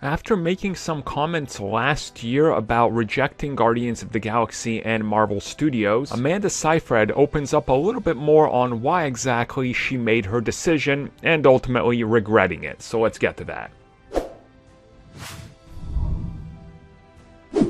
After making some comments last year about rejecting Guardians of the Galaxy and Marvel Studios, Amanda Seyfried opens up a little bit more on why exactly she made her decision and ultimately regretting it. So let's get to that.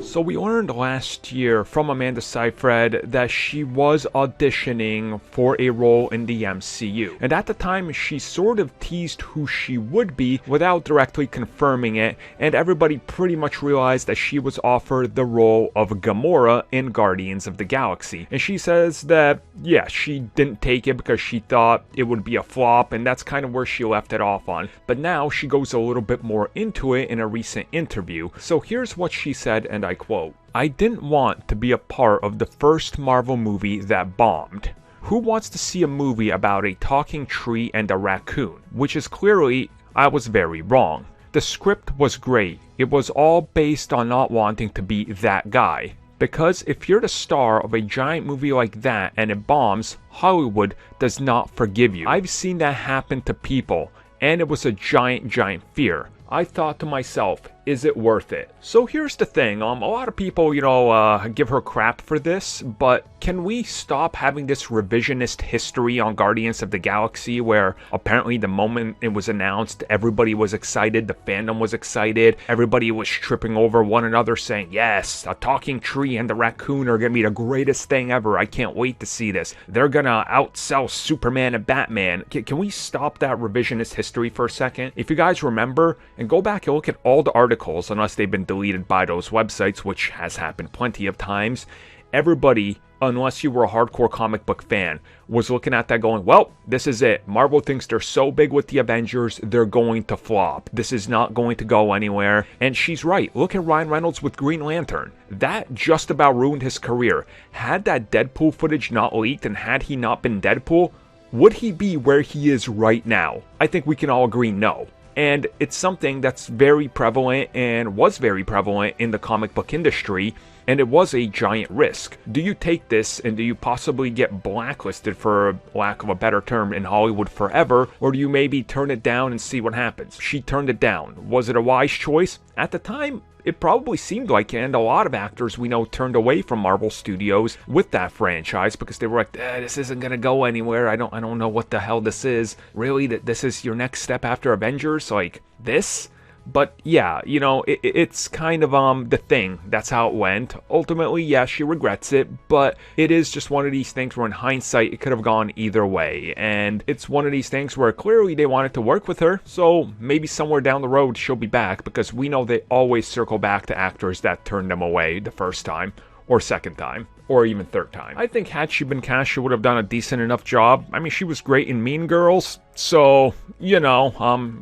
So we learned last year from Amanda Seyfried that she was auditioning for a role in the MCU. And at the time, she sort of teased who she would be without directly confirming it, and everybody pretty much realized that she was offered the role of Gamora in Guardians of the Galaxy. And she says that, yeah, she didn't take it because she thought it would be a flop, and that's kind of where she left it off on. But now she goes a little bit more into it in a recent interview. So here's what she said, and I quote, "I didn't want to be a part of the first Marvel movie that bombed. Who wants to see a movie about a talking tree and a raccoon? Which is clearly, I was very wrong. The script was great. It was all based on not wanting to be that guy. Because if you're the star of a giant movie like that and it bombs, Hollywood does not forgive you. I've seen that happen to people, and it was a giant fear. I thought to myself, is it worth it?" So here's the thing, a lot of people, give her crap for this, but can we stop having this revisionist history on Guardians of the Galaxy where apparently the moment it was announced, everybody was excited, the fandom was excited, everybody was tripping over one another saying, yes, a talking tree and the raccoon are gonna be the greatest thing ever, I can't wait to see this, they're gonna outsell Superman and Batman. Can we stop that revisionist history for a second? If you guys remember, and go back and look at all the articles, unless they've been deleted by those websites, which has happened plenty of times, everybody, unless you were a hardcore comic book fan, was looking at that going, well, this is it. Marvel thinks they're so big with the Avengers, they're going to flop. This is not going to go anywhere. And she's right. Look at Ryan Reynolds with Green Lantern. That just about ruined his career. Had that Deadpool footage not leaked and had he not been Deadpool, would he be where he is right now? I think we can all agree no. And it's something that's very prevalent and was very prevalent in the comic book industry, and it was a giant risk. Do you take this and do you possibly get blacklisted, for lack of a better term, in Hollywood forever, or do you maybe turn it down and see what happens? She turned it down. Was it a wise choice? At the time, it probably seemed like it, and a lot of actors we know turned away from Marvel Studios with that franchise because they were like, this isn't gonna go anywhere. I don't know what the hell this is. Really, that this is your next step after Avengers? Like this? But yeah, it's kind of the thing. That's how it went. Ultimately, yeah, she regrets it, but it is just one of these things where in hindsight, it could have gone either way. And it's one of these things where clearly they wanted to work with her, so maybe somewhere down the road she'll be back, because we know they always circle back to actors that turned them away the first time, or second time, or even third time. I think had she been cast, she would have done a decent enough job. I mean, she was great in Mean Girls, so,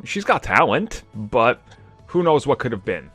she's got talent, but who knows what could have been.